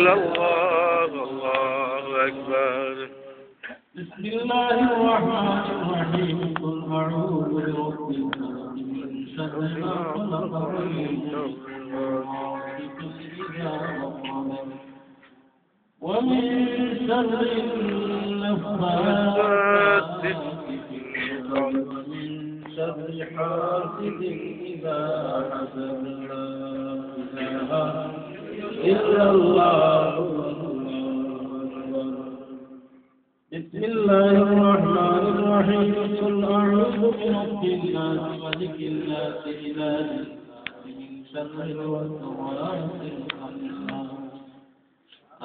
الله الله أكبر. بسم الله الرحمن الرحيم. قل أعوذ برب الناس من شر ما خلق ومن شر غاسق إذا وقب ومن شر النفاثات في العقد ومن شر حاسد إذا حسد. لا إله إلا الله. بسم الله الرحمن الرحيم. قل أعوذ برب الناس ملك الناس إله الناس من شر الوسواس الخناس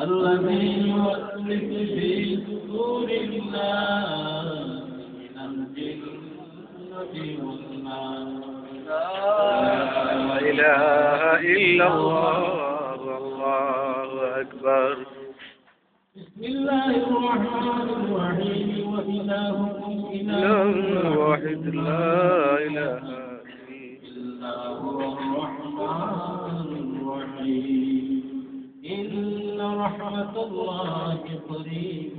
الذي يوسوس في صدور الناس من الجنة والناس. لا إله إلا الله الله أكبر. بسم الله الرحمن الرحيم. وإلهكم إله واحد لا إله إلا هو الرحمن الرحيم. إن رحمة الله قريب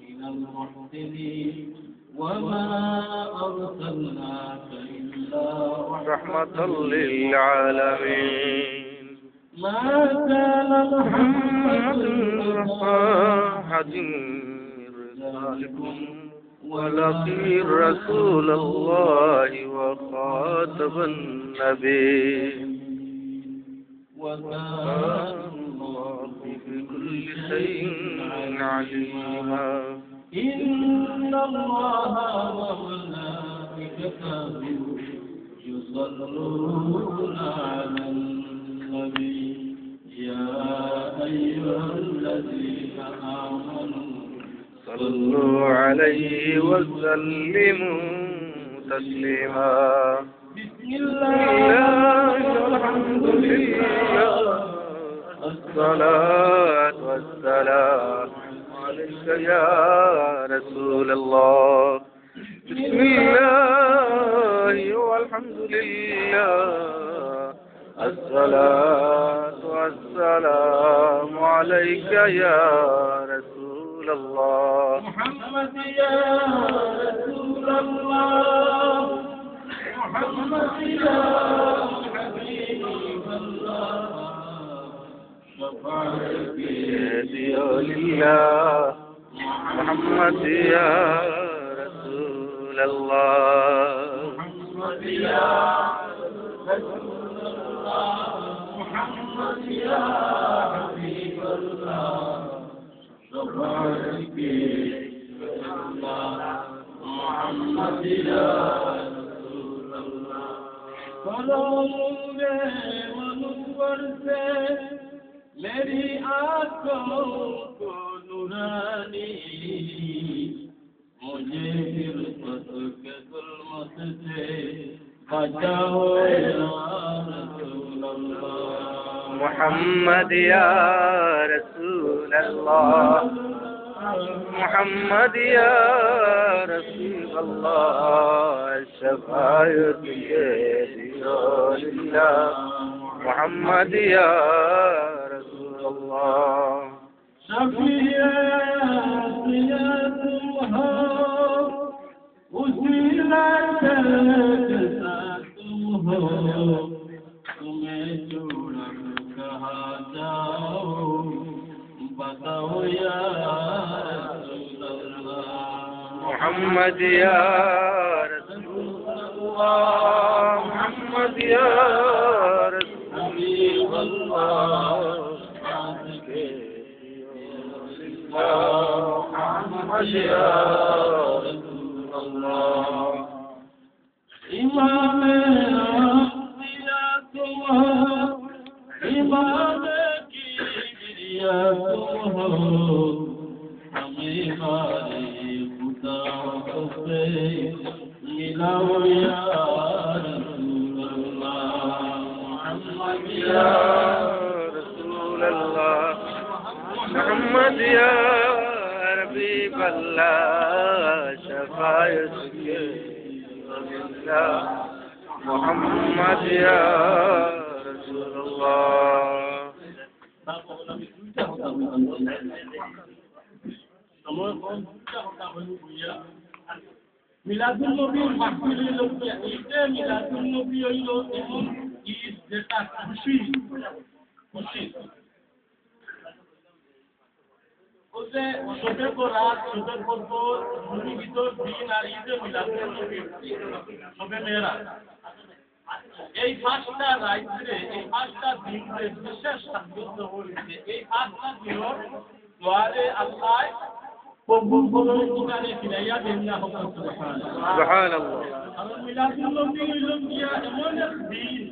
من المحسنين وما أرسلناك إلا رحمة للعالمين. ما كان محمد أحد من رجالكم ولكن رسول الله وخاتم النبي وكان الله بكل شيء عليما. إن الله وملائكته يصلون على النبي يا أيها الذين آمنوا صلوا عليه وسلموا تسليما. بسم الله الحمد لله الصلاة والسلام عليك يا رسول الله. بسم الله والحمد لله الصلاة والسلام عليك يا رسول الله. محمد يا رسول الله. محمد يا حبيب الله. شفاعتك يا لله محمد يا رسول الله. محمد يا رسول الله. محمد يا حبيب الله. شفاعتك محمد يا رسول الله. فلوगे मनवर से मेरी आँखों को नूरानी मुझे गिरफ्त के जुल्मत से बचाओ या रसूल अल्लाह. محمد يا رسول الله. محمد يا رسول الله. الشفاعة بيد الله. محمد يا رسول الله. शफीयत तुम हो उसी लायक तुम हो तुम्हें छोड़ कहा जाओ बताओ या रसूल अल्लाह. محمد يا رسول الله. محمد يا رسول الله. محمد يا رسول الله. इमाम अंबिया तुम हो इमाम की गिरिया तुम हो हमें हमारे खुदा से मिलाओ या रसूल अल्लाह. मोहम्मद يا رسول الله. محمد يا حبيب الله. شفاعتك لله. محمد يا رسول الله. আমি দুইটা কথা বলতে সময় কম দুইটা কথা বলবো বুঝিয়া মিলাদুল নবীর মাহফিল হইল এইটা মিলাদুল নবী হইল এমন ঈদ যেটা খুশি ওতে শোকের পর রাত শোকের পর নিয়মিত দিন আর ঈদে মিলাদুল নবীর শোকে মেয়েরা এই পাঁচটা রাইতে এই পাঁচটা দিনের বিশেষ সাব্যস্ত হয়েছে এই পাঁচটা দিনের দ্বারে আল্লাহ কবুল করে ইমানে ফিরাইয়া দেন না সুবহানাল্লাহ আর মিলাদুল নবী হইল গিয়া এমন এক দিন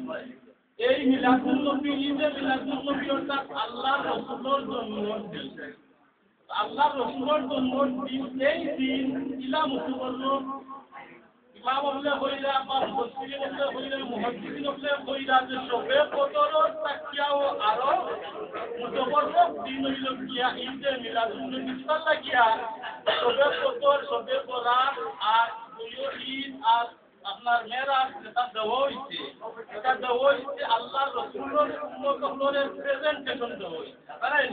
এই মিলাদুল নবী ঈদে মিলাদুল নবী অর্থাৎ আল্লাহ রাসূলের জন্মদিন আল্লাহ রাসূলের জন্মদিন এই দিন ইলা মুসলমান ইমাম বলে হইলা বা মুফাসসির বলে হইলা মুহাদ্দিসিন বলে হইলা যে সবে কদর তাকিয়াও আরো মুতফাররক দিন হইল গিয়া ঈদে মিলাদুল নবী সাল্লাল্লাহু গিয়া সবে কদর সবে বরাত আর দুইও ঈদ আর আপনার মেরাজ যেটা দেওয়া হইছে এটা দেওয়া হইছে আল্লাহ রাসূলের উম্মতের প্রেজেন্টেশন দেওয়া হইছে তাই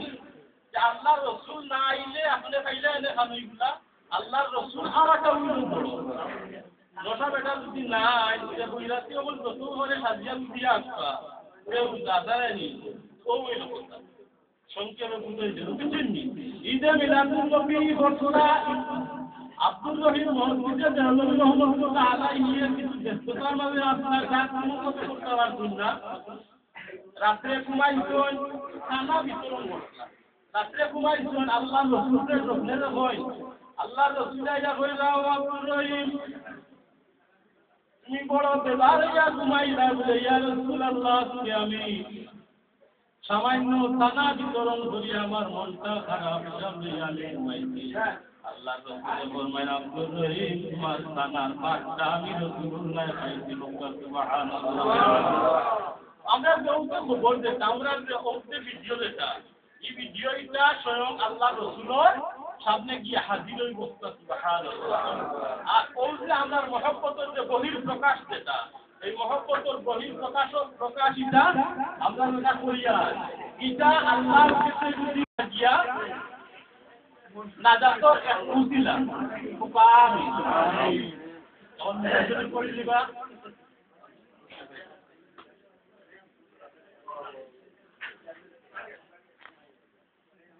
যে আল্লাহ রাসূল না আইলে আপনি পাইলে এনে খানুইগুলা আল্লাহ রাসূল আরাটা হইল বড় দশা বেটা যদি না আইলে বইরাতি বল রাসূল হরে হাজিয়া দিয়া আসবা কেউ দাদানি ও হইল কথা সংক্ষেপে বুঝাইছে বুঝছেননি ঈদে মিলাদুল নবী ঘটনা আব্দুর রহিম মসজিদে দেওয়ান রহমাতুল্লাহ আলাইহি কিছু ব্যস্ততার মাঝে আপনার কাজ করতে পারছেন না রাত্রে ঘুমাইছেন খানা বিতরণ করছেন রাত্রে ঘুমাইছেন আল্লাহ রাসূলের স্বপ্নের হয় আল্লাহ রাসূল আইয়া কইরা আব্দুর রহিম তুমি বড় বেদারিয়া ঘুমাইলা বলে ইয়া রাসূলুল্লাহ তুমি আমি সামান্য খানা বিতরণ করি আমার মনটা খারাপ সামনে আলে ঘুমাইছি আল্লাহ রাসূল ফরমায় আব্দুর রহিম তোমার খানার পাকটা আমি রাসূলুল্লাহ খাইছি সুবহানাল্লাহ আমরা যৌতে খবর দিতে আমরা যে ওতে ভিডিও দিতা এই ভিডিওটা স্বয়ং আল্লাহ রাসূলের সামনে গিয়ে হাজির হই বসতা সুবহানাল্লাহ আর ওই যে আমার মহব্বতের যে বহির প্রকাশ যেটা এই মহব্বতের বহির প্রকাশিতা আমরা এটা করিয়া এটা আল্লাহর কাছে যদি গিয়া নাজাতর এক উসিলা উপায় অন্য করে দিবা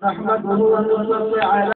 نحمده ونصلي على